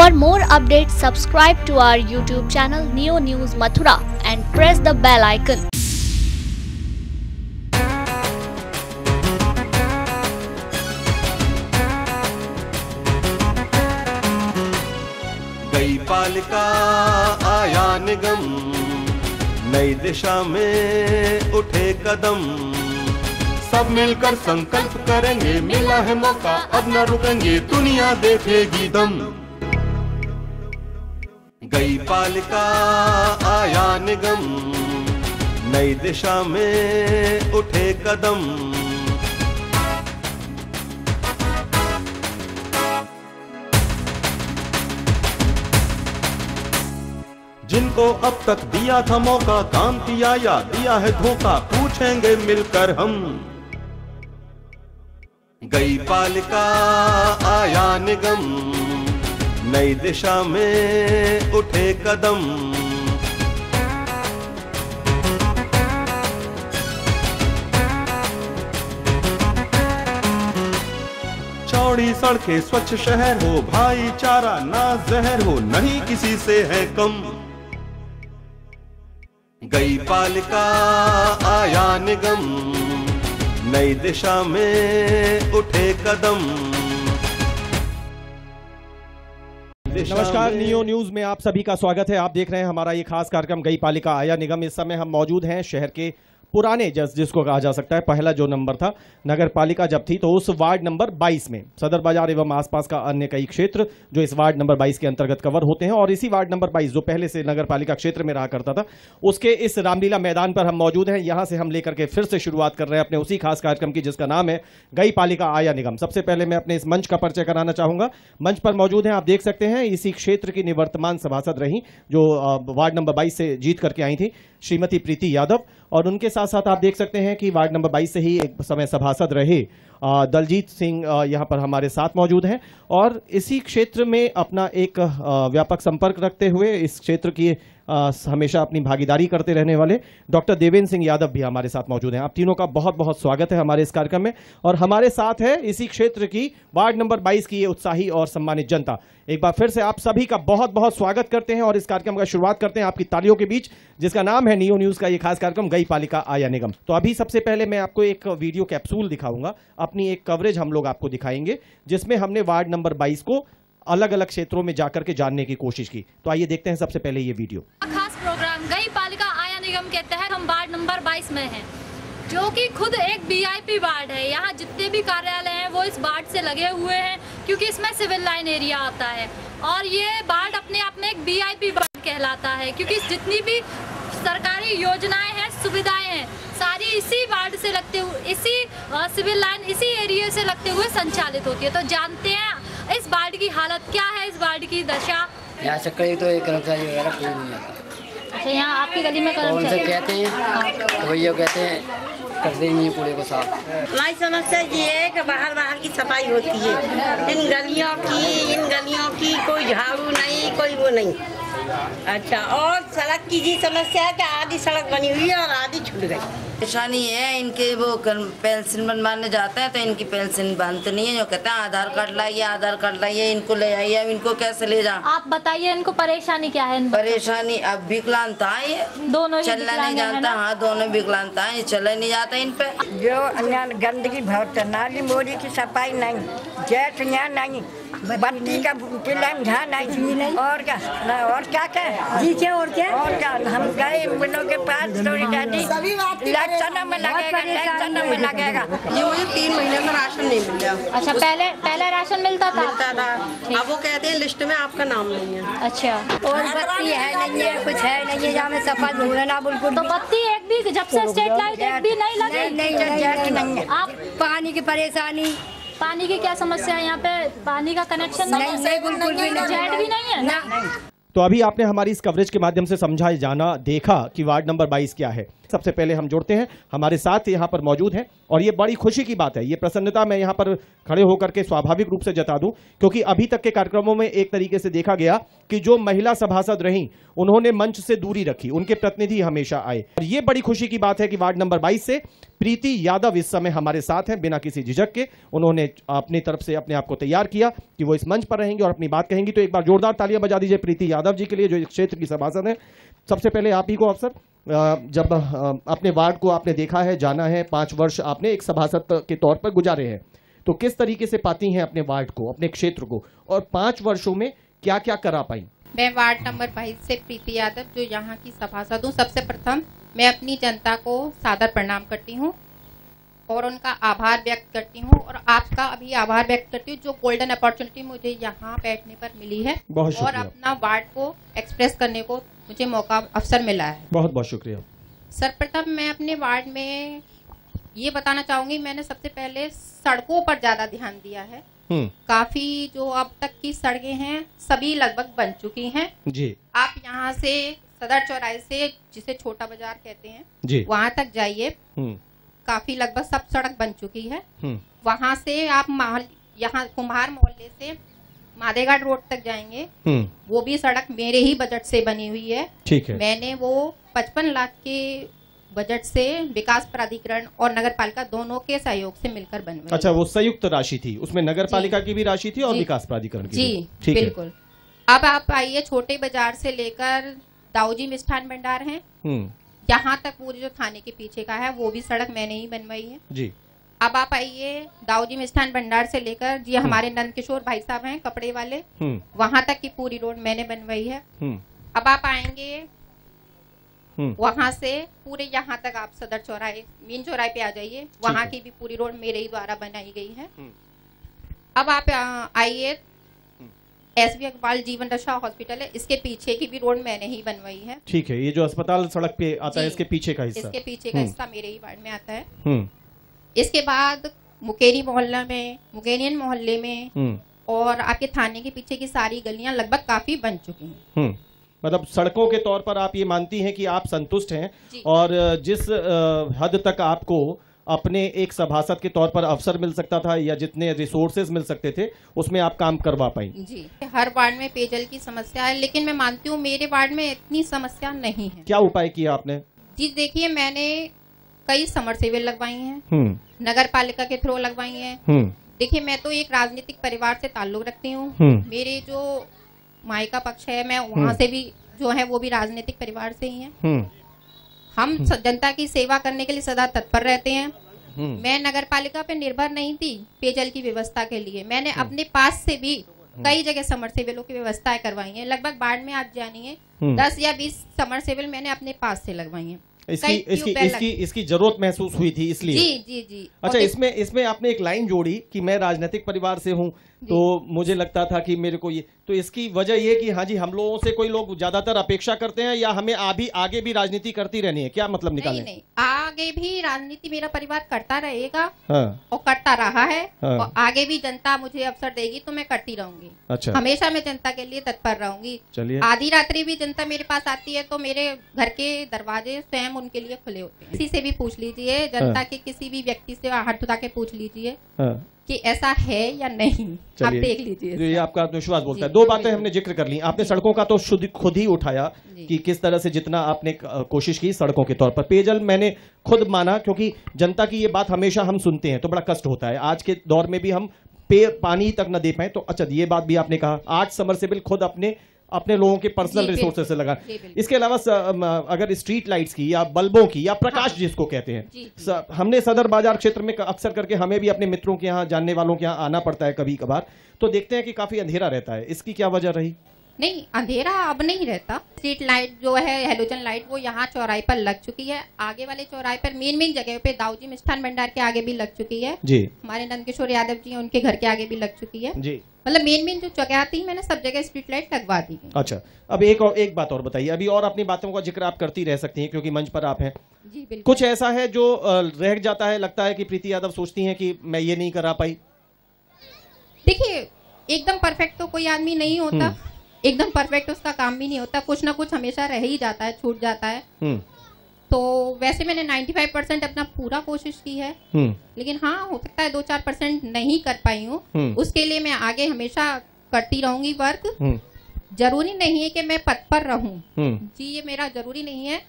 For more updates, subscribe to our YouTube channel Neo News Mathura and press the bell icon. गई पालिका आया निगम, नई दिशा में उठे कदम, सब मिलकर संकल्प करेंगे, मिला है मौका अब न रुकेंगे, दुनिया देखेगी दम। गई पालिका आया निगम, नई दिशा में उठे कदम, जिनको अब तक दिया था मौका, काम किया या दिया है धोखा, पूछेंगे मिलकर हम। गई पालिका आया निगम, नई दिशा में उठे कदम, चौड़ी सड़कें स्वच्छ शहर हो, भाईचारा ना जहर हो, नहीं किसी से है कम। गई पालिका आया निगम, नई दिशा में उठे कदम। नमस्कार, नियो न्यूज में आप सभी का स्वागत है। आप देख रहे हैं हमारा ये खास कार्यक्रम गई पालिका आया निगम। इस समय हम मौजूद हैं शहर के पुराने जिसको कहा जा सकता है पहला जो नंबर था नगर पालिका जब थी, तो उस वार्ड नंबर 22 में सदर बाजार एवं आसपास का अन्य कई क्षेत्र जो इस वार्ड नंबर 22 के अंतर्गत कवर होते हैं। और इसी वार्ड नंबर 22 जो पहले से नगर पालिका क्षेत्र में रहा करता था, उसके इस रामलीला मैदान पर हम मौजूद हैं। यहां से हम लेकर के फिर से शुरुआत कर रहे हैं अपने उसी खास कार्यक्रम की, जिसका नाम है गई पालिका आया निगम। सबसे पहले मैं अपने इस मंच का परिचय कराना चाहूंगा। मंच पर मौजूद हैं, आप देख सकते हैं, इसी क्षेत्र की निवर्तमान सभासद रही जो वार्ड नंबर 22 से जीत करके आई थी, श्रीमती प्रीति यादव। और उनके साथ साथ आप देख सकते हैं कि वार्ड नंबर 22 से ही एक समय सभासद रहे दलजीत सिंह यहाँ पर हमारे साथ मौजूद हैं। और इसी क्षेत्र में अपना एक व्यापक संपर्क रखते हुए इस क्षेत्र की हमेशा अपनी भागीदारी करते रहने वाले डॉक्टर देवेंद्र सिंह यादव भी हमारे साथ मौजूद हैं। आप तीनों का बहुत बहुत स्वागत है हमारे इस कार्यक्रम में। और हमारे साथ है इसी क्षेत्र की वार्ड नंबर 22 की ये उत्साही और सम्मानित जनता। एक बार फिर से आप सभी का बहुत बहुत स्वागत करते हैं और इस कार्यक्रम का शुरुआत करते हैं आपकी तालियों के बीच, जिसका नाम है नियो न्यूज का ये खास कार्यक्रम गई पालिका आया निगम। तो अभी सबसे पहले मैं आपको एक वीडियो कैप्सूल दिखाऊंगा, अपनी एक कवरेज हम लोग आपको दिखाएंगे, जिसमें हमने वार्ड नंबर 22 को अलग अलग क्षेत्रों में जाकर के जानने की कोशिश की। तो आइए देखते हैं सबसे पहले ये वीडियो। खास प्रोग्राम गई पालिका आया निगम के तहत हम वार्ड नंबर 22 में हैं, जो कि खुद एक वीआईपी वार्ड है। यहाँ जितने भी कार्यालय हैं वो इस वार्ड से लगे हुए हैं, क्योंकि इसमें सिविल लाइन एरिया आता है। और ये वार्ड अपने आप में एक वीआईपी वार्ड कहलाता है, क्योंकि जितनी भी सरकारी योजनाएं हैं, सुविधाएं हैं, सारी इसी वार्ड से लगते हुए, इसी सिविल लाइन, इसी एरिया से लगते हुए संचालित होती है। तो जानते हैं इस वार्ड की हालत क्या है, इस वार्ड की दशा। यहाँ से कहीं तो एक कर्मचारी वगैरह कोई नहीं आता। अच्छा, यहाँ आपकी गली में कर्मचारी कहते हैं तो भैया कहते हैं कर देंगे पूरे को साफ। हमारी समस्या ये है कि बाहर की सफाई होती है, इन गलियों की कोई झाड़ू नहीं, कोई वो नहीं। अच्छा, और सड़क की जी समस्या है कि आधी सड़क बनी हुई है और आधी छूट गई। परेशानी है, इनके वो पेंशन बनवाने जाते हैं तो इनकी पेंशन बनते नहीं है। जो कहते हैं आधार कार्ड लाइए, इनको ले आइए, अब इनको कैसे ले जाए? आप बताइए इनको परेशानी क्या है? परेशानी अब विकलांगता है, ये दोनों चलना नहीं जानता। हाँ, दोनों विकलांगता है, चला नहीं जाता इन पे। जो गंदगी बहुत है, नाली मोरी की सफाई नहीं, जेठ नहीं, बत्ती का नहीं, और क्या जी क्या और क्या हम गए मिलों के पास, थोड़ी इलेक्शन में लगेगा। ये मुझे 3 महीने का राशन नहीं मिल रहा। अच्छा, पहले राशन मिलता था? अब वो कहते हैं लिस्ट में आपका नाम नहीं है। अच्छा, और बत्ती है नहीं है, कुछ है नहीं है, जहाँ में सफाई भूलना बिल्कुल। तो बत्ती एक भी जब से स्ट्रीट लाइट एक भी नहीं लगी? नहीं है। आप पानी की परेशानी, पानी की क्या समस्या है यहाँ पे? पानी का कनेक्शन नहीं, बिल्कुल भी नहीं, जेट भी नहीं है। तो अभी आपने हमारी इस कवरेज के माध्यम से समझा जाना देखा कि वार्ड नंबर 22 क्या है। सबसे पहले हम जोड़ते हैं, हमारे साथ यहाँ पर मौजूद हैं और ये बड़ी खुशी की बात है, ये प्रसन्नता मैं यहाँ पर खड़े होकर के स्वाभाविक रूप से जता दूं, क्योंकि अभी तक के कार्यक्रमों में एक तरीके से देखा गया कि जो महिला सभासद रहीं उन्होंने मंच से दूरी रखी, उनके प्रतिनिधि हमेशा आए। और ये बड़ी खुशी की बात है कि वार्ड नंबर 22 से प्रीति यादव इस समय हमारे साथ हैं। बिना किसी झिझक के उन्होंने अपनी तरफ से अपने आप को तैयार किया कि वो इस मंच पर रहेंगी और अपनी बात कहेंगी। तो एक बार जोरदार तालियां बजा दीजिए प्रीति यादव जी के लिए, जो इस क्षेत्र की सभासद है। सबसे पहले आप ही को अवसर, जब अपने वार्ड को आपने देखा है, जाना है, 5 वर्ष आपने एक सभासद के तौर पर गुजारे हैं, तो किस तरीके से पाती हैं अपने वार्ड को, अपने क्षेत्र को, और 5 वर्षों में क्या क्या करा पाई? मैं वार्ड नंबर 22 से प्रीति यादव, जो यहाँ की सभासद हूँ। सबसे प्रथम मैं अपनी जनता को सादर प्रणाम करती हूँ और उनका आभार व्यक्त करती हूँ, और आपका अभी आभार व्यक्त करती हूँ जो गोल्डन अपॉर्चुनिटी मुझे यहाँ बैठने पर मिली है और अपना वार्ड को एक्सप्रेस करने को मुझे मौका, अवसर मिला है। बहुत बहुत शुक्रिया। सर्वप्रथम मैं अपने वार्ड में ये बताना चाहूंगी, मैंने सबसे पहले सड़कों पर ज्यादा ध्यान दिया है। काफी जो अब तक की सड़कें हैं सभी लगभग बन चुकी हैं जी। आप यहाँ से सदर चौराहे से, जिसे छोटा बाजार कहते हैं जी, वहाँ तक जाइए, काफी लगभग सब सड़क बन चुकी है। वहाँ से आप यहाँ कुम्हार मोहल्ले से माधेघाट रोड तक जाएंगे, वो भी सड़क मेरे ही बजट से बनी हुई है। ठीक है। मैंने वो 55 लाख के बजट से विकास प्राधिकरण और नगर पालिका दोनों के सहयोग से मिलकर बनवाई। अच्छा, वो संयुक्त राशि थी, उसमें नगर पालिका की भी राशि थी और विकास प्राधिकरण की जी, ठीक बिल्कुल है। अब आप आइए, छोटे बाजार से लेकर दाऊजी मिष्ठान भंडार है, यहाँ तक पूरी जो थाने के पीछे का है वो भी सड़क मैंने ही बनवाई है जी। अब आप आइए, दाऊजी मिष्ठान भंडार से लेकर जी हमारे नंद किशोर भाई साहब हैं कपड़े वाले, वहां तक की पूरी रोड मैंने बनवाई है। अब आप आएंगे वहां से पूरे यहाँ तक आप सदर चौराहे, मेन चौराहे पे आ जाइए, वहां की भी पूरी रोड मेरे ही द्वारा बनाई गई है। अब आप आइए, एसबी अग्रवाल जीवन रक्षा हॉस्पिटल है, इसके पीछे की भी रोड मैंने ही बनवाई है। ठीक है, ये जो अस्पताल सड़क पे आता है इसके पीछे का हिस्सा, इसके पीछे का हिस्सा मेरे ही वार्ड में आता है। इसके बाद मुकेरी मोहल्ला में, मुकेरियन मोहल्ले में और आपके थाने के पीछे की सारी गलियां लगभग काफी बन चुकी हैं। मतलब सड़कों के तौर पर आप ये मानती हैं कि आप संतुष्ट हैं और जिस हद तक आपको अपने एक सभासद के तौर पर अवसर मिल सकता था या जितने रिसोर्सेज मिल सकते थे उसमें आप काम करवा पाई? जी, हर वार्ड में पेयजल की समस्या है, लेकिन मैं मानती हूँ मेरे वार्ड में इतनी समस्या नहीं है। क्या उपाय किया आपने? जी देखिए, मैंने कई समरसेबल लगवाई हैं, नगर पालिका के थ्रू लगवाई हैं। देखिए, मैं तो एक राजनीतिक परिवार से ताल्लुक रखती हूँ, मेरे जो मायका पक्ष है, मैं वहाँ से भी जो है वो भी राजनीतिक परिवार से ही है। हम जनता की सेवा करने के लिए सदा तत्पर रहते हैं। मैं नगर पालिका पे निर्भर नहीं थी पेयजल की व्यवस्था के लिए, मैंने अपने पास से भी कई जगह समरसेबलों की व्यवस्थाएं करवाई है। लगभग बाढ़ में आप जानिए 10 या 20 समरसेबल मैंने अपने पास से लगवाई है। इसकी जरूरत महसूस हुई थी इसलिए? जी जी जी। अच्छा, इसमें आपने एक लाइन जोड़ी कि मैं राजनीतिक परिवार से हूँ, तो मुझे लगता था कि मेरे को ये, तो इसकी वजह ये कि हाँ जी, हम लोगों से कोई लोग ज्यादातर अपेक्षा करते हैं या हमें आगे भी राजनीति करती रहनी है, क्या मतलब निकालें? नहीं, आगे भी राजनीति मेरा परिवार करता रहेगा और करता रहा है और आगे भी जनता मुझे अवसर देगी तो मैं करती रहूंगी। अच्छा, हमेशा मैं जनता के लिए तत्पर रहूंगी। चलिए, आधी रात्रि भी जनता मेरे पास आती है तो मेरे घर के दरवाजे स्वयं उनके लिए खुले होते हैं। किसी से भी पूछ लीजिए, जनता के किसी भी व्यक्ति से हाथ उठा के पूछ लीजिए कि ऐसा है या नहीं, आप देख लीजिए। ये आपका आत्मविश्वास बोलता है। 2 बातें हमने जिक्र कर ली, आपने सड़कों का तो खुद ही उठाया कि किस तरह से जितना आपने कोशिश की सड़कों के तौर पर। पेयजल मैंने खुद माना, क्योंकि जनता की ये बात हमेशा हम सुनते हैं तो बड़ा कष्ट होता है, आज के दौर में भी हम पानी तक न दे पाए। तो अच्छा, ये बात भी आपने कहा, 8 समरसेबल खुद अपने लोगों के पर्सनल रिसोर्सेज से लगा। इसके अलावा अगर स्ट्रीट लाइट्स की या बल्बों की या प्रकाश जिसको कहते हैं, हमने सदर बाजार क्षेत्र में अक्सर करके हमें भी अपने मित्रों के यहाँ, जानने वालों के यहाँ आना पड़ता है कभी कभार, तो देखते हैं कि काफी अंधेरा रहता है। इसकी क्या वजह रही? नहीं, अंधेरा अब नहीं रहता। स्ट्रीट लाइट जो है, हेलोजन लाइट, वो यहाँ चौराहे पर लग चुकी है। आगे वाले चौराहे पर मेन जगह पे दाऊजी मिष्ठान भंडार के आगे भी लग चुकी है जी। हमारे नंद किशोर यादव जी उनके घर के आगे भी लग चुकी है जी। मतलब मेन जो जगह थी मैंने सब जगह स्ट्रीट लाइट लगवा दी। अच्छा, अब एक बात और बताइए, अभी और अपनी बातों का जिक्र आप करती रह सकती हैं क्योंकि मंच पर आप हैं जी। बिल्कुल। कुछ ऐसा है जो रह जाता है, लगता है कि प्रीति यादव सोचती हैं कि मैं ये नहीं करा पाई? देखिए, एकदम परफेक्ट तो कोई आदमी नहीं होता, एकदम परफेक्ट उसका काम भी नहीं होता, कुछ ना कुछ हमेशा रह ही जाता है, छूट जाता है। तो वैसे मैंने 95% अपना पूरा कोशिश की है, लेकिन हाँ, हो सकता है 2-4% नहीं कर पाई हूँ। उसके लिए मैं आगे हमेशा करती रहूंगी वर्क, जरूरी नहीं है कि मैं पद पर रहूं। जी, ये मेरा जरूरी नहीं है।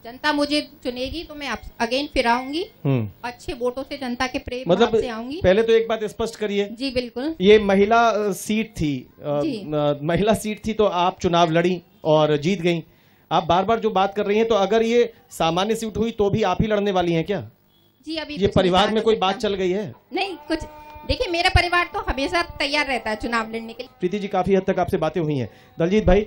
जनता मुझे चुनेगी तो मैं अगेन फिर आऊंगी, अच्छे वोटों से जनता के प्रेम मतलब से आऊंगी। पहले तो एक बात स्पष्ट करिए। जी बिल्कुल। ये महिला सीट थी, महिला सीट थी तो आप चुनाव लड़ी और जीत गई। आप बार बार जो बात कर रही हैं, तो अगर ये सामान्य सीट हुई तो भी आप ही लड़ने वाली हैं क्या? जी, अभी ये परिवार में कोई बात चल गई है? नहीं, कुछ देखिए, मेरा परिवार तो हमेशा तैयार रहता है चुनाव लड़ने के लिए। प्रीति जी, काफी हद तक आपसे बातें हुई हैं। दलजीत भाई,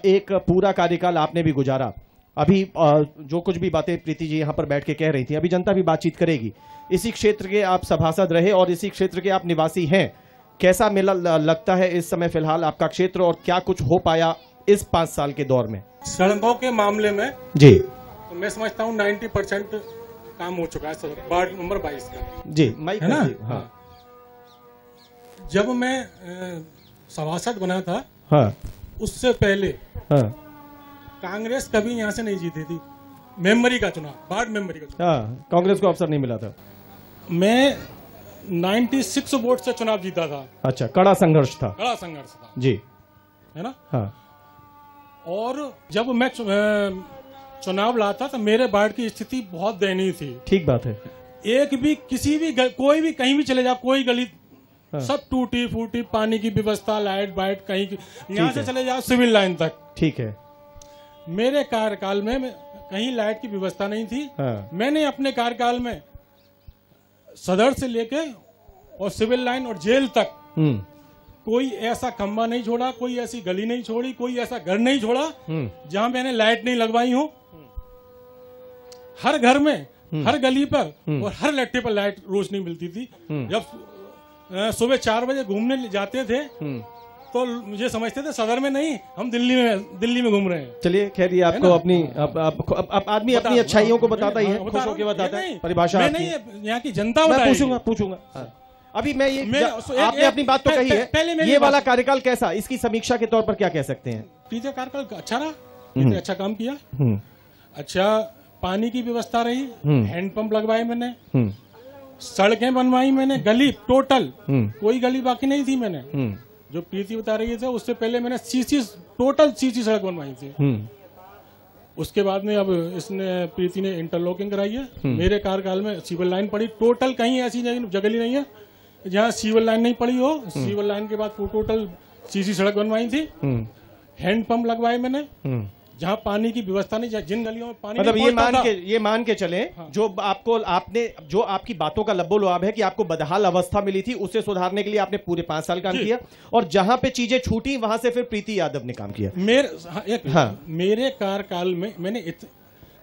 एक पूरा कार्यकाल आपने भी गुजारा। अभी जो कुछ भी बातें प्रीति जी यहाँ पर बैठ के कह रही थी, अभी जनता भी बातचीत करेगी। इसी क्षेत्र के आप सभासद रहे और इसी क्षेत्र के आप निवासी हैं। कैसा मेला लगता है इस समय फिलहाल आपका क्षेत्र, और क्या कुछ हो पाया इस 5 साल के दौर में? सड़कों के मामले में जी, तो मैं समझता हूँ 90% काम हो चुका है वार्ड नंबर 22 का। जी, माइक है ना? हाँ। जब मैं सभासद बना था, हाँ, उससे पहले हाँ, कांग्रेस कभी यहाँ से नहीं जीती थी मेंबरी का चुनाव, वार्ड मेंबरी का चुनाव। हाँ, कांग्रेस को अवसर नहीं मिला था। मैं 96 वोट से चुनाव जीता था। अच्छा, कड़ा संघर्ष था। कड़ा संघर्ष था जी, है ना? हाँ। और जब मैं चुनाव लाता तो मेरे वार्ड की स्थिति बहुत दयनीय थी। ठीक बात है। एक भी किसी भी कोई भी कहीं भी चले जाओ, कोई गली हाँ। सब टूटी फूटी, पानी की व्यवस्था, लाइट वाइट, कहीं यहाँ से चले जाओ सिविल लाइन तक। ठीक है। मेरे कार्यकाल में कहीं लाइट की व्यवस्था नहीं थी। हाँ। मैंने अपने कार्यकाल में सदर से लेके और सिविल लाइन और जेल तक कोई ऐसा खंबा नहीं छोड़ा, कोई ऐसी गली नहीं छोड़ी, कोई ऐसा घर नहीं छोड़ा जहां मैंने लाइट नहीं लगवाई हो। हर घर में, हर गली पर और हर लट्टे पर लाइट रोशनी मिलती थी। जब सुबह 4 बजे घूमने जाते थे तो मुझे समझते थे सदर में नहीं, हम दिल्ली में घूम रहे हैं। चलिए, खैर ये आपको अपनी आदमी अपनी अच्छाइयों को बताता ही है, खुश होकर बताता है। परिभाषा यहाँ की जनता पूछूंगा। अभी मैं ये आपने अपनी बात तो कही है, ये वाला कार्यकाल कैसा, इसकी समीक्षा के तौर पर क्या कह सकते हैं? पिछले कार्यकाल अच्छा रहा, अच्छा काम किया, अच्छा पानी की व्यवस्था रही, हैंडपंप लगवाए मैंने, सड़कें बनवाई मैंने, गली टोटल कोई गली बाकी नहीं थी। मैंने जो प्रीति बता रही थी उससे पहले मैंने टोटल सीसी सड़क बनवाई थी। उसके बाद में अब इसने प्रीति ने इंटरलॉकिंग कराई है। मेरे कार्यकाल में सिविल लाइन पड़ी, टोटल कहीं ऐसी जगह नहीं है जहाँ सिविल लाइन नहीं पड़ी हो। सिविल लाइन के बाद टोटल सीसी सड़क बनवाई थी, हैंडपंप लगवाए मैंने, जहाँ पानी की व्यवस्था नहीं, जिन गलियों में पानी मतलब ये मान के चले, हाँ। जो आपकी बातों का लब्बो लुआब है कि आपको बदहाल अवस्था मिली थी, उसे सुधारने के लिए आपने पूरे 5 साल काम किया, और जहां पे चीजें छूटी वहां से फिर प्रीति यादव ने काम किया। मेरे कार्यकाल में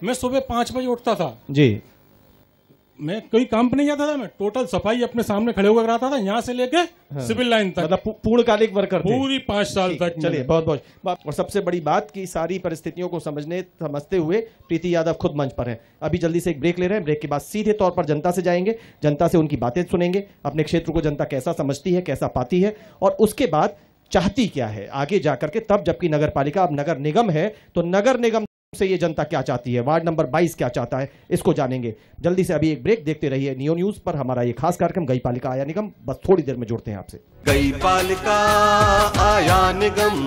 मैं सुबह 5 बजे उठता था जी, मैं कोई काम पे नहीं जाता था, मैं टोटल सफाई अपने सामने खड़े होकर कराता था, यहाँ से लेके सिविल लाइन तक, मतलब पूर्णकालिक वर्कर थे पूरी 5 साल तक। चलिए, बहुत बहुत। और सबसे बड़ी बात की सारी परिस्थितियों को समझते हुए प्रीति यादव खुद मंच पर है। अभी जल्दी से एक ब्रेक ले रहे हैं, ब्रेक के बाद सीधे तौर पर जनता से जाएंगे, जनता से उनकी बातें सुनेंगे, अपने क्षेत्र को जनता कैसा समझती है, कैसा पाती है, और उसके बाद चाहती क्या है आगे जाकर के। तब जबकि नगर पालिका अब नगर निगम है, तो नगर निगम से ये जनता क्या चाहती है, वार्ड नंबर 22 क्या चाहता है, इसको जानेंगे। जल्दी से अभी एक ब्रेक, देखते रहिए नियो न्यूज पर हमारा ये खास कार्यक्रम गई पालिका आया निगम। बस थोड़ी देर में जुड़ते हैं आपसे। गई पालिका आया निगम,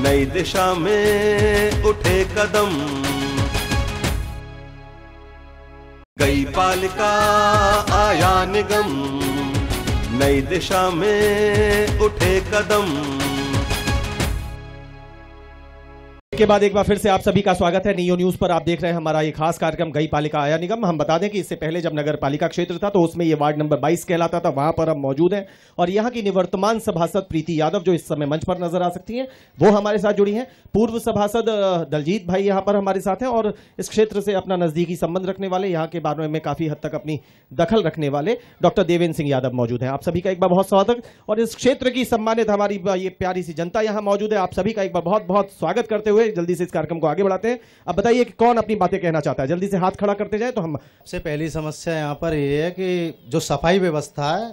नई दिशा में उठे कदम। गई पालिका आया निगम, नई दिशा में उठे कदम। के बाद एक बार फिर से आप सभी का स्वागत है नियो न्यूज पर। आप देख रहे हैं हमारा ये खास कार्यक्रम गई पालिका आया निगम। हम बता दें कि इससे पहले जब नगर पालिका क्षेत्र था तो उसमें ये वार्ड नंबर 22 कहलाता था, वहां पर हम मौजूद हैं, और यहाँ की निवर्तमान सभासद प्रीति यादव जो इस समय मंच पर नजर आ सकती हैं, वो हमारे साथ जुड़ी हैं। पूर्व सभासद दलजीत भाई यहाँ पर हमारे साथ हैं, और इस क्षेत्र से अपना नजदीकी संबंध रखने वाले, यहाँ के बारे में काफी हद तक अपनी दखल रखने वाले डॉक्टर देवेंद्र सिंह यादव मौजूद हैं। आप सभी का एक बार बहुत स्वागत, और इस क्षेत्र की सम्मानित हमारी ये प्यारी सी जनता यहाँ मौजूद है। आप सभी का एक बार बहुत बहुत स्वागत करते हुए जल्दी से इस कार्यक्रम को आगे बढ़ाते हैं। अब बताइए कि कौन अपनी बातें कहना चाहता है, जल्दी से हाथ खड़ा करते जाए। तो हम सबसे पहली समस्या यहाँ पर ये है कि जो सफाई व्यवस्था है,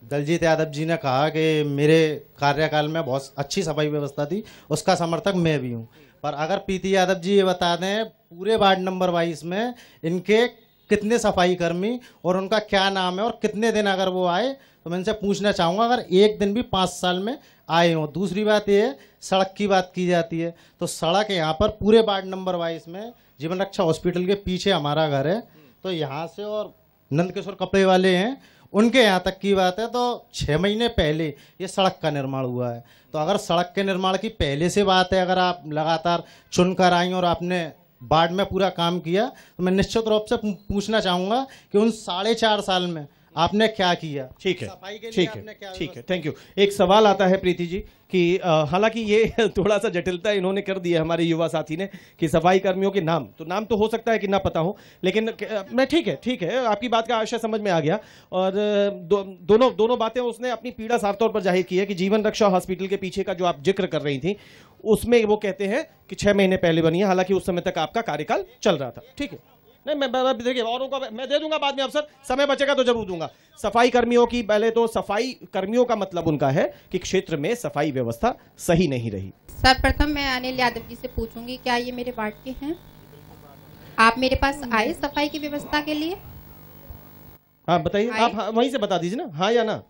दलजीत यादव जी ने कहा कि मेरे कार्यकाल में बहुत अच्छी सफाई व्यवस्था थी, उसका समर्थक मैं भी हूँ। पर अगर प्रीति यादव जी ये बता दें पूरे वार्ड नंबर 22 में इनके कितने सफाई कर्मी और उनका क्या नाम है और कितने दिन अगर वो आए, तो तो मैं इनसे पूछना चाहूँगा अगर एक दिन भी 5 साल में आए हों। दूसरी बात ये है, सड़क की बात की जाती है तो सड़क यहाँ पर पूरे वार्ड नंबर 22 में जीवन रक्षा हॉस्पिटल के पीछे हमारा घर है, तो यहाँ से और नंदकिशोर कपड़े वाले हैं उनके यहाँ तक की बात है तो 6 महीने पहले ये सड़क का निर्माण हुआ है। तो अगर सड़क के निर्माण की पहले से बात है, अगर आप लगातार चुनकर आई और आपने वार्ड में पूरा काम किया, तो मैं निश्चित रूप से पूछना चाहूँगा कि उन 4.5 साल में आपने क्या किया। ठीक है, ठीक है, ठीक है, थैंक यू। एक सवाल आता है प्रीति जी कि हालांकि ये थोड़ा सा जटिलता इन्होंने कर दी है हमारे युवा साथी ने कि सफाई कर्मियों के नाम तो हो सकता है कि ना पता हो, लेकिन मैं ठीक है, आपकी बात का आशय समझ में आ गया। और दोनों बातें उसने अपनी पीड़ा साफ तौर पर जाहिर की है कि जीवन रक्षा हॉस्पिटल के पीछे का जो आप जिक्र कर रही थी उसमें वो कहते हैं कि 6 महीने पहले बनी है, हालांकि उस समय तक आपका कार्यकाल चल रहा था। ठीक है, नहीं मैं देखिए औरों का मैं दे दूंगा बाद में अवसर, समय बचेगा तो जरूर दूंगा। सफाई कर्मियों की, पहले तो सफाई कर्मियों का मतलब उनका है कि क्षेत्र में सफाई व्यवस्था सही नहीं रही। सर्वप्रथम मैं अनिल यादव जी से पूछूंगी, क्या ये मेरे वार्ड के हैं? आप मेरे पास आए सफाई की व्यवस्था के लिए? हाँ बताइए, आप वहीं से बता दीजिए ना, हाँ या ना,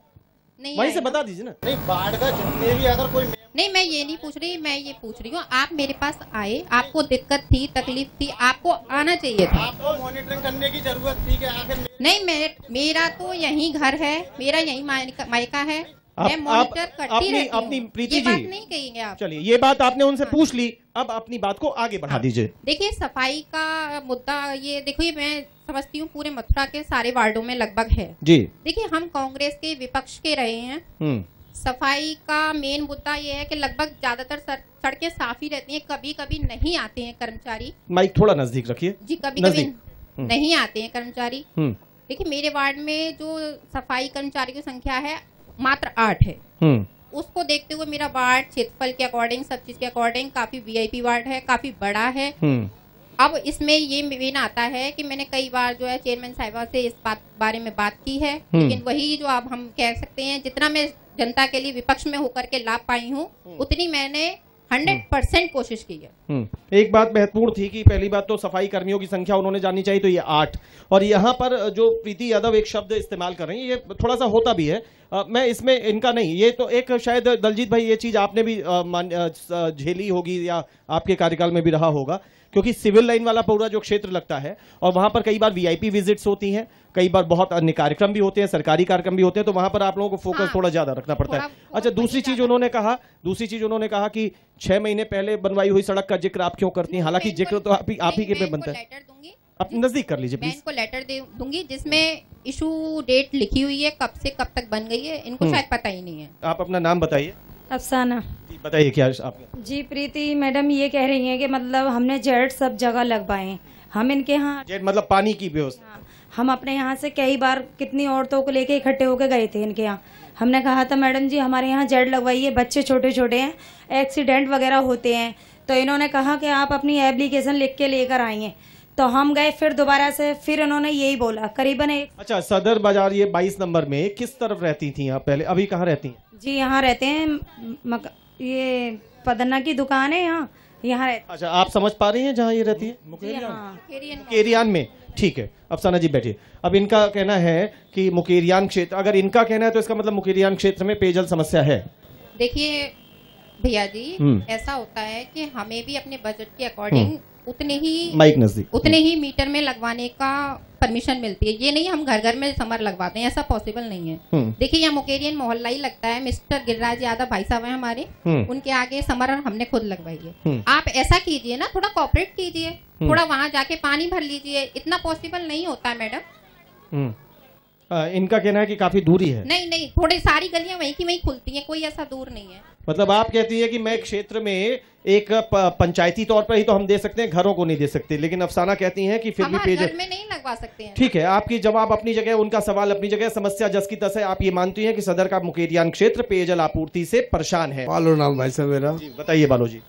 वहीं से बता दीजिए ना। नहीं, वार्ड का जितने भी अगर कोई नहीं, मैं ये नहीं पूछ रही, मैं ये पूछ रही हूँ आप मेरे पास आए, आपको दिक्कत थी, तकलीफ थी, आपको आना चाहिए था। आपको मॉनिटरिंग करने की जरूरत थी कि आखिर नहीं, मेरा तो यहीं घर है, मेरा यहीं मायका है, मैं मॉनिटर करती रहती हूँ। अपनी प्रीति ये जी बात नहीं कहेंगे आप। चलिए, ये बात आपने उनसे पूछ ली, अब अपनी बात को आगे बढ़ा दीजिए। देखिए सफाई का मुद्दा ये देखो, ये मैं समझती हूँ पूरे मथुरा के सारे वार्डों में लगभग है जी। देखिए हम कांग्रेस के विपक्ष के रहे हैं, सफाई का मेन मुद्दा ये है कि लगभग ज्यादातर सड़कें साफ ही रहती हैं, कभी कभी नहीं आते हैं कर्मचारी। माइक थोड़ा नजदीक रखिए जी, कभी कभी नहीं आते हैं कर्मचारी। देखिए मेरे वार्ड में जो सफाई कर्मचारी की संख्या है मात्र 8 है। उसको देखते हुए मेरा वार्ड क्षेत्रफल के अकॉर्डिंग, सब चीज के अकॉर्डिंग काफी वीआईपी वार्ड है, काफी बड़ा है। अब इसमें ये मेन आता है कि मैंने कई बार जो है चेयरमैन साहिबा से इस बारे में बात की है, लेकिन वही जो अब हम कह सकते हैं जितना मैं जनता के लिए विपक्ष में होकर के लाभ पाई हूँ उतनी मैंने 100% कोशिश की है। एक बात महत्वपूर्ण थी कि पहली बात तो सफाई कर्मियों की संख्या उन्होंने जाननी चाहिए, तो ये 8, और यहाँ पर जो प्रीति यादव एक शब्द इस्तेमाल कर रही है ये थोड़ा सा होता भी है, मैं इसमें इनका नहीं, ये तो एक शायद दलजीत भाई ये चीज आपने भी झेली होगी या आपके कार्यकाल में भी रहा होगा, क्योंकि सिविल लाइन वाला पूरा जो क्षेत्र लगता है और वहां पर कई बार वीआईपी विजिट्स होती हैं, कई बार बहुत अन्य कार्यक्रम भी होते हैं, सरकारी कार्यक्रम भी होते हैं, तो वहां पर आप लोगों को फोकस थोड़ा ज्यादा रखना पड़ता है। अच्छा, दूसरी चीज उन्होंने कहा कि 6 महीने पहले बनवाई हुई सड़क का जिक्र आप क्यों करती हैं, हालांकि जिक्र तो आप ही के पे बनता है। आप नजदीक कर लीजिए प्लीज। मैं इनको लेटर दे दूंगी जिसमें इशू डेट लिखी हुई है, कब से कब तक बन गई है, इनको शायद पता ही नहीं है। आप अपना नाम बताइए। अफसाना जी, बताइए क्या आप। जी, प्रीति मैडम ये कह रही हैं कि मतलब हमने जेट सब जगह लगवाए हैं, हम इनके यहाँ जेट मतलब पानी की व्यवस्था, हम अपने यहाँ से कई बार कितनी औरतों को लेके इकट्ठे होकर गए थे इनके यहाँ। हमने कहा था मैडम जी हमारे यहाँ जेट लगवाइए, बच्चे छोटे छोटे हैं, एक्सीडेंट वगैरह होते हैं, तो इन्होंने कहा कि आप अपनी एप्लीकेशन लिख के लेकर आइए, तो हम गए फिर दोबारा से, फिर उन्होंने यही बोला करीबन एक। अच्छा, सदर बाजार ये 22 नंबर में किस तरफ रहती थी आप पहले, अभी कहाँ रहती हैं? जी यहाँ रहते हैं, ये पदन्ना की दुकान है यहाँ रहते। अच्छा, आप समझ पा रही हैं जहाँ ये रहती है? मुकेरियान में। ठीक है, अफसाना जी बैठिए। अब इनका कहना है कि मुकेरियान क्षेत्र, अगर इनका कहना है तो इसका मतलब मुकेरियान क्षेत्र में पेयजल समस्या है। देखिए भैया जी, ऐसा होता है कि हमें भी अपने बजट के अकॉर्डिंग उतने ही मीटर में लगवाने का परमिशन मिलती है। ये नहीं हम घर घर में समर लगवाते हैं, ऐसा पॉसिबल नहीं है। देखिए यहाँ मुकेरियन मोहल्ला ही लगता है, मिस्टर गिरिराज यादव भाई साहब हैं हमारे, उनके आगे समर हमने खुद लगवाई है। आप ऐसा कीजिए ना, थोड़ा कोऑपरेट कीजिए, थोड़ा वहाँ जाके पानी भर लीजिए, इतना पॉसिबल नहीं होता है मैडम। इनका कहना है कि काफी दूरी है। नहीं, थोड़ी सारी गलियां वहीं की वहीं खुलती हैं, कोई ऐसा दूर नहीं है। मतलब आप कहती है कि मैं क्षेत्र में एक पंचायती तौर पर ही तो हम दे सकते हैं, घरों को नहीं दे सकते, लेकिन अफसाना कहती हैं कि फिर भी पेयजल में नहीं लगवा सकते हैं। ठीक है, आपकी जवाब अपनी जगह, उनका सवाल अपनी जगह, समस्या जस की तस है। आप ये मानती हैं कि सदर का मुकेरियान क्षेत्र पेयजल आपूर्ति से परेशान है? बालो नाम भाई साहब मेरा। बताइए बालो जी।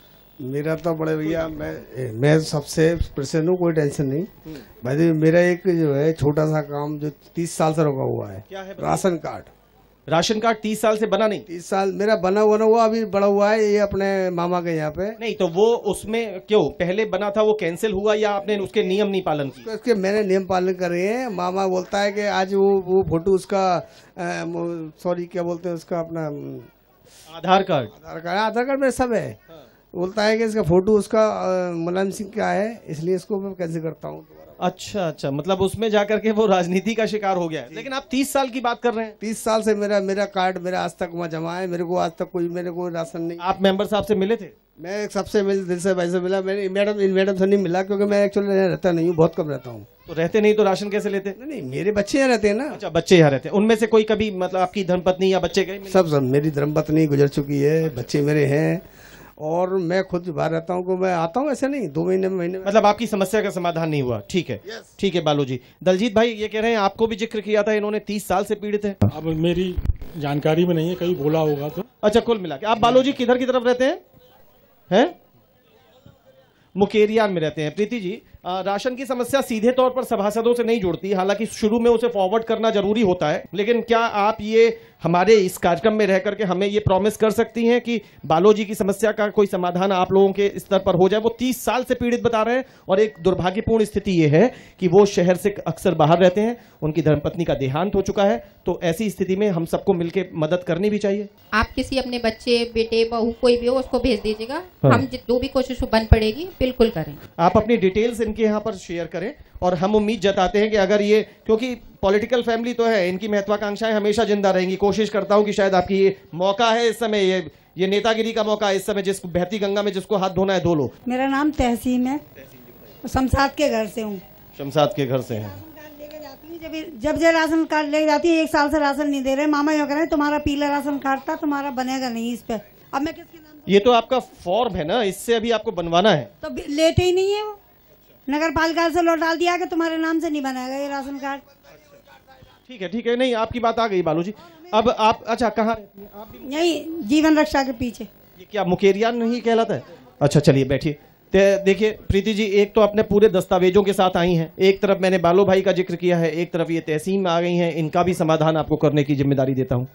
मेरा तो बड़े भैया, मैं सबसे प्रसन्न हूँ, कोई टेंशन नहीं भाई। मेरा एक जो है छोटा सा काम जो 30 साल से रुका हुआ है, राशन कार्ड। राशन कार्ड 30 साल से बना नहीं? 30 साल मेरा बना हुआ अभी बड़ा हुआ है, ये अपने मामा के यहाँ पे। नहीं तो वो उसमें क्यों पहले बना था वो कैंसिल हुआ या आपने उसके नियम नहीं पालन किए? तो इसके मैंने नियम पालन कर रहे हैं। मामा बोलता है कि आज वो फोटो उसका सॉरी क्या बोलते हैं उसका अपना आधार कार्ड में सब है। बोलता है कि इसका फोटो उसका मुलायम सिंह का है, इसलिए इसको मैं कैंसिल करता हूँ। अच्छा, मतलब उसमें जाकर के वो राजनीति का शिकार हो गया है। लेकिन आप 30 साल की बात कर रहे हैं। 30 साल से मेरा कार्ड मेरा आज तक वहाँ जमा है। मेरे को आज तक मेरे को राशन नहीं। आप मेंबर साहब से मिले थे? मैं सबसे दिल से भाई से मिला। मैंने मैडम से नहीं मिला क्योंकि मैं एक्चुअली रहता नहीं हूँ, बहुत कम रहता हूँ। तो रहते नहीं तो राशन कैसे लेते? नहीं, मेरे बच्चे यहाँ रहते हैं ना। अच्छा, बच्चे यहाँ रहते हैं। उनमें से कोई कभी मतलब आपकी धर्मपत्नी या बच्चे गए? सब मेरी धर्मपत्नी गुजर चुकी है, बच्चे मेरे हैं और मैं खुद बाहर रहता हूँ। मैं आता हूँ ऐसे नहीं, 2 महीने में। मतलब आपकी समस्या का समाधान नहीं हुआ। ठीक है, ठीक है बालू जी। दलजीत भाई ये कह रहे हैं आपको भी जिक्र किया था, इन्होंने 30 साल से पीड़ित है। अब मेरी जानकारी में नहीं है, कहीं बोला होगा तो। अच्छा, कुल मिला के आप बालू जी किधर की तरफ रहते हैं? मुकेरियान में रहते हैं। प्रीति जी, राशन की समस्या सीधे तौर पर सभासदों से नहीं जुड़ती, हालांकि शुरू में उसे फॉरवर्ड करना जरूरी होता है, लेकिन क्या आप ये हमारे इस कार्यक्रम में रह करके हमें ये प्रॉमिस कर सकती हैं कि बालोजी की समस्या का कोई समाधान आप लोगों के स्तर पर हो जाए? वो 30 साल से पीड़ित बता रहे हैं और एक दुर्भाग्यपूर्ण स्थिति ये है कि वो शहर से अक्सर बाहर रहते हैं, उनकी धर्मपत्नी का देहांत हो चुका है, तो ऐसी स्थिति में हम सबको मिलकर मदद करनी भी चाहिए। आप किसी अपने बच्चे, बेटे, बहू कोई भी हो उसको भेज दीजिएगा। हम जो भी कोशिश बन पड़ेगी बिल्कुल करें। आप अपनी डिटेल्स इनके यहाँ पर शेयर करें और हम उम्मीद जताते हैं कि अगर ये, क्योंकि पॉलिटिकल फैमिली तो है, इनकी महत्वाकांक्षाएं हमेशा जिंदा रहेंगी। कोशिश करता हूं कि शायद आपकी ये मौका है इस समय, ये नेतागिरी का मौका है इस समय, जिसको बहती गंगा में जिसको हाथ धोना है धो लो। मेरा नाम तहसीन है, शमशाद के घर से हूँ। शमशाद के घर से हैं। जब राशन कार्ड ले जाती है, 1 साल से राशन नहीं दे रहे। मामा ये कह रहे हैं तुम्हारा पीला राशन कार्ड था, तुम्हारा बनेगा नहीं इस पे। अब मैं किसके नाम? ये तो आपका फॉर्म है ना, इससे अभी आपको बनवाना है। तो लेते ही नहीं है वो, नगर पालिका से लौटा दिया कि तुम्हारे नाम से नहीं बनेगा ये राशन कार्ड। ठीक है, नहीं आपकी बात आ गई बालू जी। अब आप अच्छा कहाँ रहती हैं? आप यही जीवन रक्षा के पीछे। ये क्या मुकेरियान नहीं कहलाता है? अच्छा चलिए बैठिए। देखिए प्रीति जी, एक तो अपने पूरे दस्तावेजों के साथ आई हैं, एक तरफ मैंने बालो भाई का जिक्र किया है, एक तरफ ये तहसीन में आ गई हैं, इनका भी समाधान आपको करने की जिम्मेदारी देता हूँ।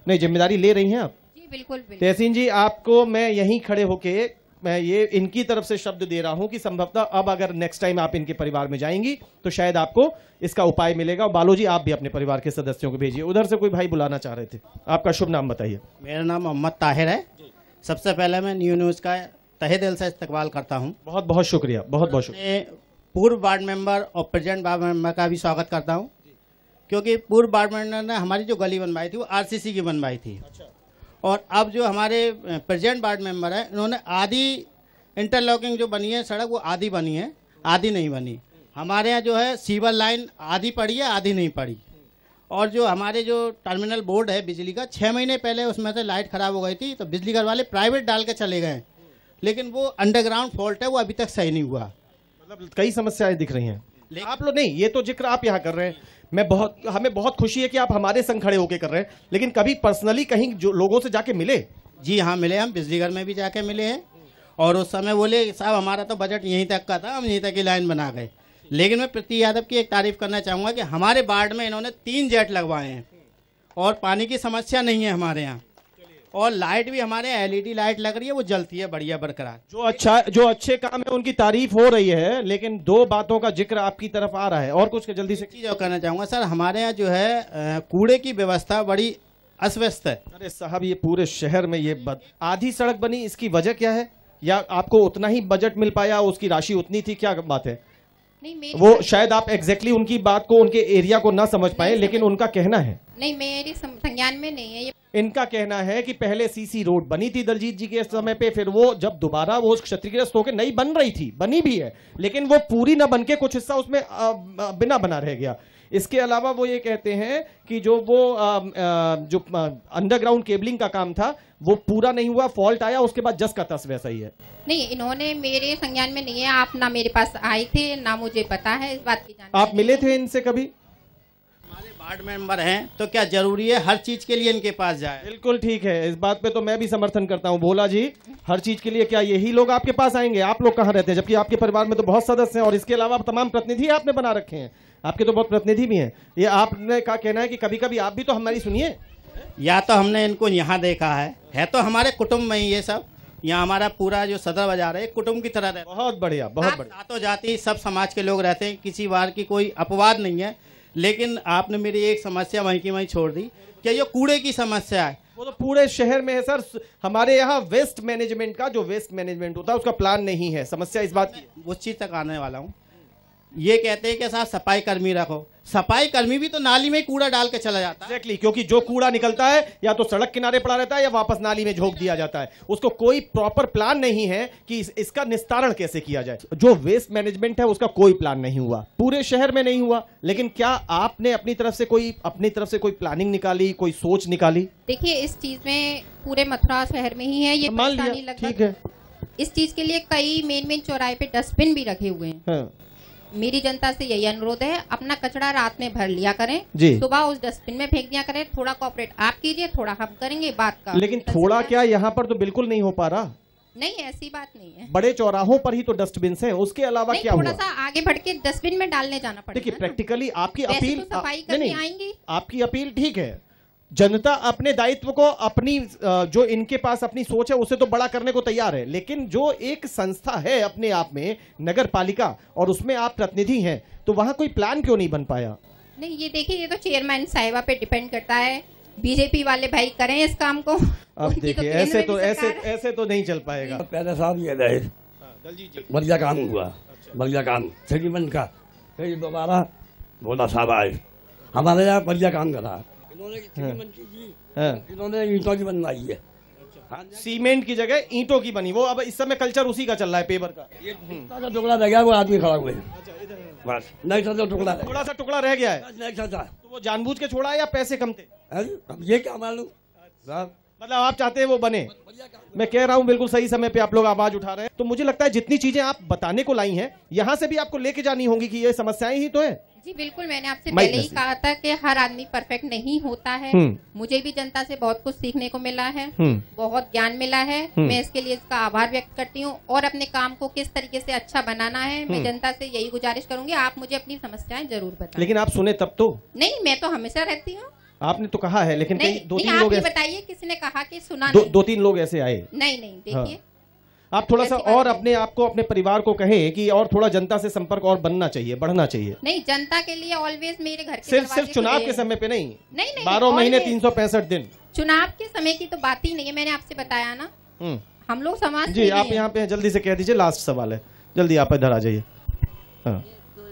नहीं, जिम्मेदारी ले रही हैं आप? जी बिल्कुल। तहसीन जी, आपको मैं यहीं खड़े होके मैं ये इनकी तरफ से शब्द दे रहा हूं कि संभवतः अब अगर नेक्स्ट टाइम आप इनके परिवार में जाएंगी तो शायद आपको इसका उपाय मिलेगा। और बालू जी, आप भी अपने परिवार के सदस्यों को भेजिए। उधर से कोई भाई बुलाना चाह रहे थे, आपका शुभ नाम बताइए। मेरा नाम मोहम्मद ताहिर है। सबसे पहले मैं न्यूज़ का तहे दिल से इस्तकबाल करता हूँ। बहुत बहुत शुक्रिया, बहुत बहुत शुक्रिया। पूर्व वार्ड मेंबर और प्रेजेंट वार्ड मेंबर का भी स्वागत करता हूँ, क्योंकि पूर्व वार्ड मेंबर ने हमारी जो गली बनवाई थी वो RCC की बनवाई थी। और अब जो हमारे प्रेजेंट वार्ड मेंबर है, इन्होंने आधी इंटरलॉकिंग जो बनी है सड़क, वो आधी बनी है, आधी नहीं बनी। हमारे यहाँ जो है सीवर लाइन आधी पड़ी है, आधी नहीं पड़ी। और जो हमारे जो टर्मिनल बोर्ड है बिजली का, 6 महीने पहले उसमें से लाइट ख़राब हो गई थी, तो बिजली घर वाले प्राइवेट डाल के चले गए, लेकिन वो अंडरग्राउंड फॉल्ट है, वो अभी तक सही नहीं हुआ। मतलब कई समस्याएं दिख रही हैं। आप लोग नहीं, ये तो जिक्र आप यहाँ कर रहे हैं, हमें बहुत खुशी है कि आप हमारे संग खड़े होकर कर रहे हैं, लेकिन कभी पर्सनली कहीं जो लोगों से जाके मिले? जी हाँ, मिले। हम बिजली घर में भी जाके मिले हैं और उस समय बोले साहब हमारा तो बजट यहीं तक का था, हम यहीं तक की लाइन बना गए। लेकिन मैं प्रीति यादव की एक तारीफ करना चाहूँगा कि हमारे वार्ड में इन्होंने 3 जेट लगवाए हैं और पानी की समस्या नहीं है हमारे यहाँ। और लाइट भी हमारे LED लाइट लग रही है, वो जलती है बढ़िया बरकरार। जो अच्छे काम है उनकी तारीफ हो रही है, लेकिन 2 बातों का जिक्र आपकी तरफ आ रहा है और कुछ जल्दी से जो कहना चाहूँगा सर, हमारे यहाँ जो है कूड़े की व्यवस्था बड़ी अस्त है। अरे साहब, ये पूरे शहर में ये आधी सड़क बनी, इसकी वजह क्या है? या आपको उतना ही बजट मिल पाया, उसकी राशि उतनी थी, क्या बात है? नहीं, वो शायद आप एग्जैक्टली उनकी बात को, उनके एरिया को ना समझ पाए, लेकिन उनका कहना है। नहीं, मेरी संज्ञान में नहीं है ये। इनका कहना है कि पहले CC रोड बनी थी दलजीत जी के समय पे, फिर वो जब दोबारा वो क्षतिग्रस्त होकर नई बन रही थी, बनी भी है, लेकिन वो पूरी ना बन के कुछ हिस्सा उसमें बिना बना रह गया। इसके अलावा वो ये कहते हैं कि जो अंडरग्राउंड केबलिंग का काम था वो पूरा नहीं हुआ, फॉल्ट आया, उसके बाद जस का तस वैसा ही है। नहीं, इन्होंने मेरे संज्ञान में नहीं है। आप ना मेरे पास आए थे, ना मुझे पता है इस बात की जानकारी। आप मिले थे इनसे कभी? हमारे वार्ड मेंबर हैं तो क्या जरूरी है हर चीज के लिए इनके पास जाए? बिल्कुल ठीक है, इस बात पे तो मैं भी समर्थन करता हूँ। भोला जी, हर चीज के लिए क्या यही लोग आपके पास आएंगे? आप लोग कहाँ रहते हैं? जबकि आपके परिवार में तो बहुत सदस्य हैं और इसके अलावा तमाम प्रतिनिधि आपने बना रखे हैं, आपके तो बहुत प्रतिनिधि भी हैं। ये आपने का कहना है कि कभी कभी आप भी तो हमारी सुनिए। या तो हमने इनको यहाँ देखा है तो हमारे कुटुंब में ही ये सब। यहाँ हमारा पूरा जो सदर बाजार है कुटुंब की तरह रहता है। बहुत बढ़िया, बहुत बढ़िया। जातो जाति सब समाज के लोग रहते हैं, किसी बार की कोई अपवाद नहीं है। लेकिन आपने मेरी एक समस्या वहीं की वहीं छोड़ दी कि ये कूड़े की समस्या है। वो तो पूरे शहर में है सर। हमारे यहाँ वेस्ट मैनेजमेंट का जो वेस्ट मैनेजमेंट होता है उसका प्लान नहीं है। समस्या इस बात की, उस चीज तक आने वाला हूँ। ये कहते हैं कि साथ सफाई कर्मी रखो, सफाई कर्मी भी तो नाली में कूड़ा डाल के चला जाता है। एक्जैक्टली, क्योंकि जो कूड़ा निकलता है या तो सड़क किनारे पड़ा रहता है या वापस नाली में झोंक दिया जाता है। उसको कोई प्रॉपर प्लान नहीं है कि इसका निस्तारण कैसे किया जाए। जो वेस्ट मैनेजमेंट है उसका कोई प्लान नहीं हुआ, पूरे शहर में नहीं हुआ। लेकिन क्या आपने अपनी तरफ से कोई प्लानिंग निकाली, कोई सोच निकाली? देखिए, इस चीज में पूरे मथुरा शहर में ही है ये परेशानी। ठीक है, इस चीज के लिए कई मेन चौराहे पे डस्टबिन भी रखे हुए हैं। हाँ। मेरी जनता से यही अनुरोध है, अपना कचरा रात में भर लिया करें, सुबह उस डस्टबिन में फेंक दिया करें। थोड़ा कोऑपरेट आप कीजिए, थोड़ा हम करेंगे बात का। लेकिन थोड़ा क्या, यहाँ पर तो बिल्कुल नहीं हो पा रहा। नहीं, ऐसी बात नहीं है। बड़े चौराहों पर ही तो डस्टबिन है, उसके अलावा क्या हुआ? थोड़ा सा आगे बढ़ के डस्टबिन में डालने जाना पड़ेगा। देखिए, प्रैक्टिकली आपकी अपील, सफाई कर्मी आएंगे, आपकी अपील ठीक है। जनता अपने दायित्व को, अपनी जो इनके पास अपनी सोच है उसे तो बड़ा करने को तैयार है। लेकिन जो एक संस्था है अपने आप में, नगर पालिका, और उसमें आप प्रतिनिधि हैं, तो वहां कोई प्लान क्यों नहीं बन पाया? नहीं, ये देखिए, ये तो चेयरमैन साहिबा पे डिपेंड करता है। बीजेपी वाले भाई करें इस काम को। अब देखिए, ऐसे तो नहीं चल पाएगा। पहले साहब ये रहे, बढ़िया काम हुआ, बढ़िया काम सेटलमेंट का। फिर दोबारा भोला साहब आए, हमारे यहाँ बढ़िया काम करा। इन्होंने ईंटों की बनवाई है, सीमेंट की जगह ईंटों की बनी। वो अब इस समय कल्चर उसी का चल रहा है, पेपर का। ये टुकड़ा रह गया, वो आदमी खड़ा हुए बस, नहीं तो टुकड़ा, थोड़ा सा टुकड़ा रह गया है। तो वो जानबूझ के छोड़ा है या पैसे कम थे? अब ये क्या मालूम साहब। मतलब आप चाहते हैं वो बने। मैं कह रहा हूँ बिल्कुल सही समय पे आप लोग आवाज उठा रहे हैं। तो मुझे लगता है जितनी चीजें आप बताने को लाई हैं, यहाँ से भी आपको लेके जानी होगी कि ये समस्याएं ही तो है। जी बिल्कुल, मैंने आपसे पहले ही कहा था कि हर आदमी परफेक्ट नहीं होता है। मुझे भी जनता से बहुत कुछ सीखने को मिला है, बहुत ज्ञान मिला है। मैं इसके लिए इसका आभार व्यक्त करती हूँ और अपने काम को किस तरीके से अच्छा बनाना है, मैं जनता से यही गुजारिश करूंगी, आप मुझे अपनी समस्याएं जरूर बताएं। लेकिन आप सुने तब तो? नहीं, मैं तो हमेशा रहती हूँ। आपने तो कहा है, लेकिन दो तीन लोग बताइए, किसने कहा कि सुना? दो तीन लोग ऐसे आए। नहीं, देखिए, आप थोड़ा सा और अपने आप को, अपने परिवार को कहें कि और थोड़ा जनता से संपर्क और बनना चाहिए, बढ़ना चाहिए। नहीं, जनता के लिए ऑलवेज मेरे घर के सिर्फ चुनाव के समय पे नहीं, नहीं 12 महीने 365 दिन। चुनाव के समय की तो बात ही नहीं है, मैंने आपसे बताया ना। हम लोग समाज जी, आप यहाँ पे जल्दी से कह दीजिए, लास्ट सवाल है, जल्दी आप इधर आ जाइए। हाँ,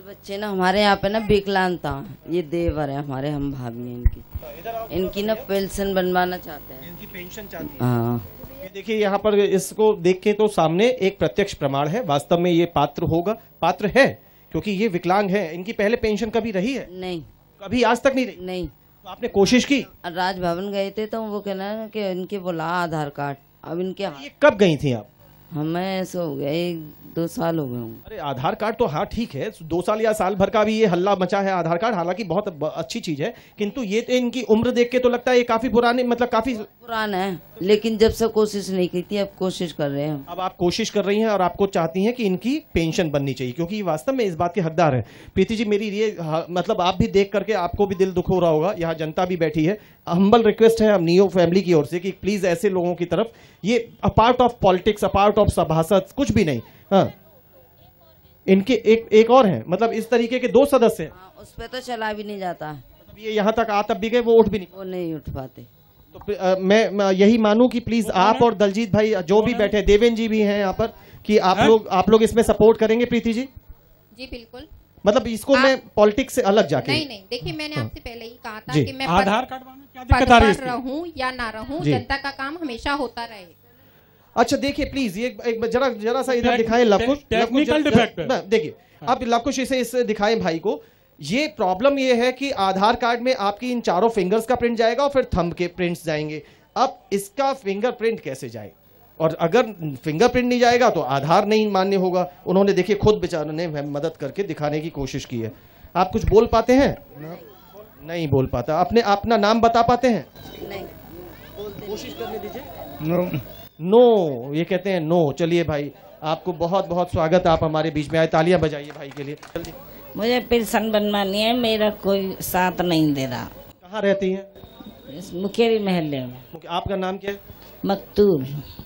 बच्चे ना हमारे यहाँ पे ना विकलांगता, ये देवर है हमारे, हम भाभी हैं इनकी ना पेंशन बनवाना चाहते हैं, इनकी पेंशन चाहते हैं। हाँ, देखिए यहाँ पर इसको देख के तो सामने एक प्रत्यक्ष प्रमाण है, वास्तव में ये पात्र है, क्योंकि ये विकलांग है। इनकी पहले पेंशन कभी रही है? नहीं, कभी आज तक नहीं रही। नहीं। तो आपने कोशिश की? राजभवन गए थे तो वो कहना है कि इनके बोला आधार कार्ड। अब इनके ये कब गई थी आप? हमें ऐसा हो गया 1-2 साल हो गए होंगे। अरे आधार कार्ड तो हाँ ठीक है, 2 साल या साल भर का भी ये हल्ला मचा है आधार कार्ड, हालांकि बहुत अच्छी चीज है, किंतु ये तो इनकी उम्र देख के तो लगता है ये काफी पुराने, मतलब काफी पुराना है। लेकिन जब से कोशिश नहीं की थी, अब कोशिश कर रहे हैं। अब आप कोशिश कर रही हैं और आपको चाहती हैं कि इनकी पेंशन बननी चाहिए, क्योंकि वास्तव में इस बात के हकदार है। प्रीति जी, मेरी ये मतलब आप भी देख करके आपको भी दिल दुख हो रहा होगा, यहाँ जनता भी बैठी है। हम्बल रिक्वेस्ट है हम नियो फैमिली की ओर से कि प्लीज ऐसे लोगों की तरफ, ये apart of politics, apart of सभासद, कुछ भी नहीं। हाँ, इनके एक और हैं, मतलब इस तरीके के 2 सदस्य हैं। उस पे तो चला भी नहीं जाता, मतलब ये यहाँ तक आ तब भी गए, वो उठ भी नहीं, वो नहीं उठ पाते। तो मैं यही मानूं कि प्लीज आप और दलजीत भाई जो भी बैठे, देवेंद्र जी भी हैं यहाँ पर, कि आप लोग इसमें सपोर्ट करेंगे। प्रीति जी? जी बिल्कुल, मतलब इसको मैं पॉलिटिक्स से अलग जाके नहीं, देखिए मैंने आपसे पहले ही कहा था कि मैं आधार कार्ड क्या दिक्कत आ रही है? रहूं या ना रहूं, जनता का काम हमेशा होता रहे। अच्छा देखिए प्लीज, ये एक जरा सा इधर दिखाएं लवकुश, टेक्निकल डिफेक्ट। देखिए आप लवकुश इसे दिखाएं भाई को। ये प्रॉब्लम ये है कि आधार कार्ड में आपकी इन 4 फिंगर्स का प्रिंट जाएगा और फिर थंब के प्रिंट्स जाएंगे। अब इसका फिंगरप्रिंट कैसे जाए? और अगर फिंगरप्रिंट नहीं जाएगा तो आधार नहीं मान्य होगा। उन्होंने देखिए खुद बेचारों ने मदद करके दिखाने की कोशिश की है। आप कुछ बोल पाते हैं? नहीं बोल पाता। अपना नाम बता पाते हैं? नहीं, कोशिश करने दीजिए। नो, ये कहते हैं नो। चलिए भाई, आपको बहुत बहुत स्वागत, आप हमारे बीच में आए, तालियां बजाइए भाई के लिए। जल्दी। मुझे पेंशन बनवानी है, मेरा कोई साथ नहीं दे रहा। कहाँ रहती हैं? इस मुकेरी महल्ले में। आपका नाम क्या है? मकतूब।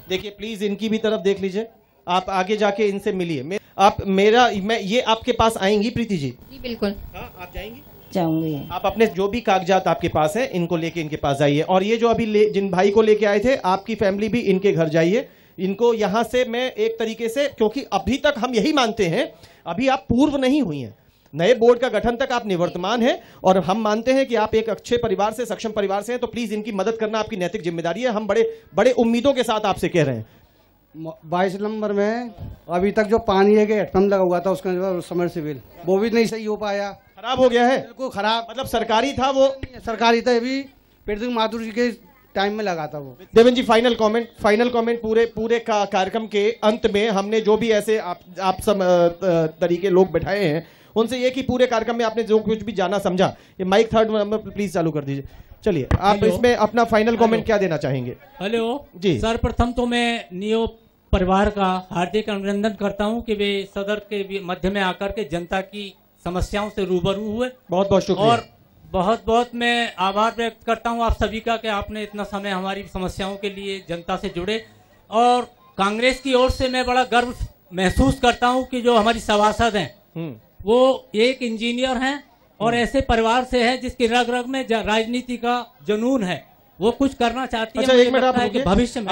देखिए प्लीज इनकी भी तरफ देख लीजिए, आप आगे जाके इनसे मिलिए। मैं ये आपके पास आएंगी प्रीति जी? जी बिल्कुल। हाँ आप जाएंगी? जाऊंगी। आप अपने जो भी कागजात आपके पास हैं इनको लेके इनके पास जाइए, और ये जो अभी जिन भाई को लेके आए थे आपकी फैमिली भी इनके घर जाइए। इनको यहाँ से मैं एक तरीके से, क्योंकि अभी तक हम यही मानते हैं अभी आप पूर्व नहीं हुई हैं, नए बोर्ड का गठन तक आप निवर्तमान हैं, और हम मानते हैं कि आप एक अच्छे परिवार से, सक्षम परिवार से हैं, तो प्लीज इनकी मदद करना आपकी नैतिक जिम्मेदारी है। हम बड़े बड़े उम्मीदों के साथ आपसे कह रहे हैं। 22 नंबर में अभी तक जो पानी है कि हेडपम्प लगा हुआ था उसका समरसेबल, वो भी नहीं सही हो पाया, खराब हो गया है। बिल्कुल खराब, मतलब सरकारी था वो? सरकारी था, अभी पृथ्वी माथुर जी के टाइम में लगा था वो। देवेंद्र जी फाइनल कमेंट। पूरे कार्यक्रम के अंत में हमने जो भी ऐसे आप सब तरीके लोग बैठाए हैं उनसे ये कि पूरे कार्यक्रम में आपने जो कुछ भी जाना समझा, ये माइक 3rd नंबर प्लीज चालू कर दीजिए। चलिए आप इसमें अपना फाइनल कमेंट क्या देना चाहेंगे? हेलो जी। सर्वप्रथम तो मैं नियो परिवार का हार्दिक अभिनंदन करता हूं कि वे सदर के मध्य में आकर के जनता की समस्याओं से रूबरू हुए। बहुत बहुत शुक्रिया। और बहुत बहुत मैं आभार व्यक्त करता हूं आप सभी का कि आपने इतना समय हमारी समस्याओं के लिए जनता से जुड़े। और कांग्रेस की ओर से मैं बड़ा गर्व महसूस करता हूं कि जो हमारी सभासद हैं वो एक इंजीनियर हैं और ऐसे परिवार से है जिसकी रग रग में राजनीति का जुनून है, वो कुछ करना चाहती है। अच्छा एक मिनट, आप भविष्य में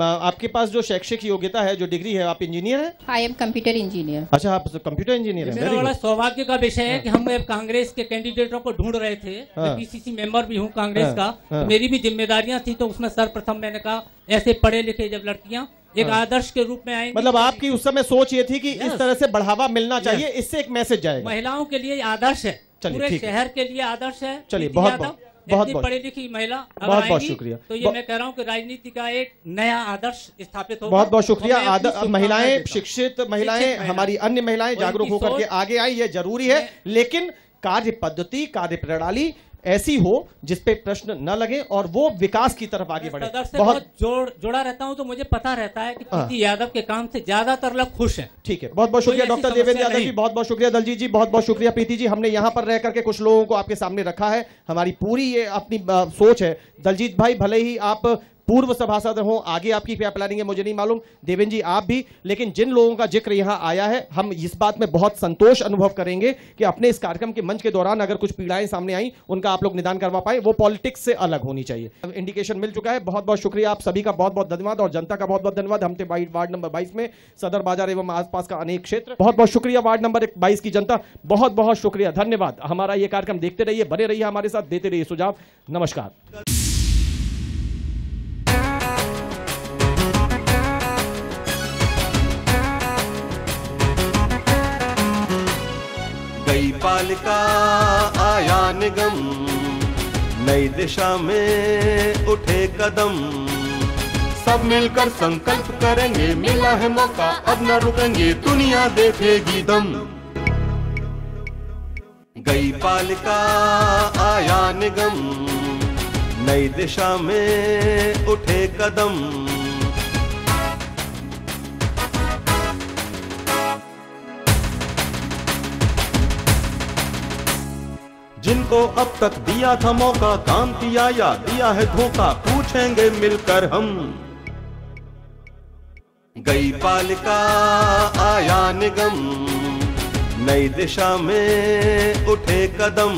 आपके पास जो शैक्षिक योग्यता है, जो डिग्री है, आप इंजीनियर हैं? I am computer engineer. अच्छा आप कंप्यूटर इंजीनियर हैं। मेरा बड़ा सौभाग्य का विषय है कि हम कांग्रेस के कैंडिडेटों को ढूंढ रहे थे। मैं पीसीसी मेंबर भी हूँ कांग्रेस का, तो मेरी भी जिम्मेदारियां थी, तो उसमें सर्वप्रथम मैंने कहा ऐसे पढ़े लिखे जब लड़कियां एक आदर्श के रूप में आएंगी। मतलब आपकी उस समय सोच ये थी कि इस तरह से बढ़ावा मिलना चाहिए, इससे एक मैसेज जाएगा। महिलाओं के लिए आदर्श है, पूरे शहर के लिए आदर्श है। चलिए बहुत पढ़ी लिखी महिला बहुत बहुत शुक्रिया। तो ये मैं कह रहा हूँ कि राजनीति का एक नया आदर्श स्थापित होगा। बहुत बहुत शुक्रिया। महिलाएं, शिक्षित महिलाएं, हमारी अन्य महिलाएं जागरूक होकर के आगे आई, ये जरूरी है, लेकिन कार्य पद्धति, कार्य प्रणाली ऐसी हो जिसपे प्रश्न न लगे और वो विकास की तरफ आगे बढ़े। बहुत जुड़ा रहता हूं तो मुझे पता रहता है कि प्रीति यादव के काम से ज्यादातर लोग खुश हैं। ठीक है, बहुत बहुत शुक्रिया डॉक्टर देवेंद्र यादव जी, बहुत बहुत शुक्रिया दलजीत जी, बहुत बहुत शुक्रिया प्रीति जी। हमने यहाँ पर रह करके कुछ लोगों को आपके सामने रखा है, हमारी पूरी ये अपनी सोच है। दलजीत भाई भले ही आप पूर्व सभासद हो, आगे आपकी क्या प्लानिंग है मुझे नहीं मालूम, देवेंद्र जी आप भी, लेकिन जिन लोगों का जिक्र यहाँ आया है हम इस बात में बहुत संतोष अनुभव करेंगे कि अपने इस कार्यक्रम के मंच के दौरान अगर कुछ पीड़ाएं सामने आई उनका आप लोग निदान करवा पाए, वो पॉलिटिक्स से अलग होनी चाहिए। इंडिकेशन मिल चुका है। बहुत बहुत शुक्रिया आप सभी का, बहुत बहुत धन्यवाद, और जनता का बहुत बहुत धन्यवाद। हम थे वार्ड नंबर 22 में, सदर बाजार एवं आसपास का अनेक क्षेत्र। बहुत बहुत शुक्रिया वार्ड नंबर 22 की जनता, बहुत बहुत शुक्रिया, धन्यवाद। हमारा ये कार्यक्रम देखते रहिए, बने रहिए हमारे साथ, देते रहिए सुझाव। नमस्कार। गई पालिका आया निगम, नई दिशा में उठे कदम, सब मिलकर संकल्प करेंगे, मिला है मौका अब न रुकेंगे, दुनिया देखेगी दम। गई पालिका आया निगम, नई दिशा में उठे कदम, जिनको अब तक दिया था मौका, काम किया या दिया है धोखा, पूछेंगे मिलकर हम। गई पालिका आया निगम, नई दिशा में उठे कदम,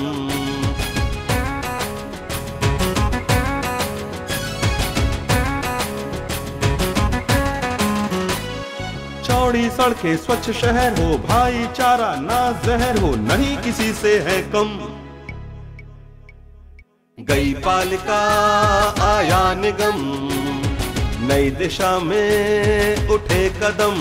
चौड़ी सड़कें, स्वच्छ शहर हो, भाईचारा ना जहर हो, नहीं किसी से है कम। गई पालिका आया निगम, नई दिशा में उठे कदम।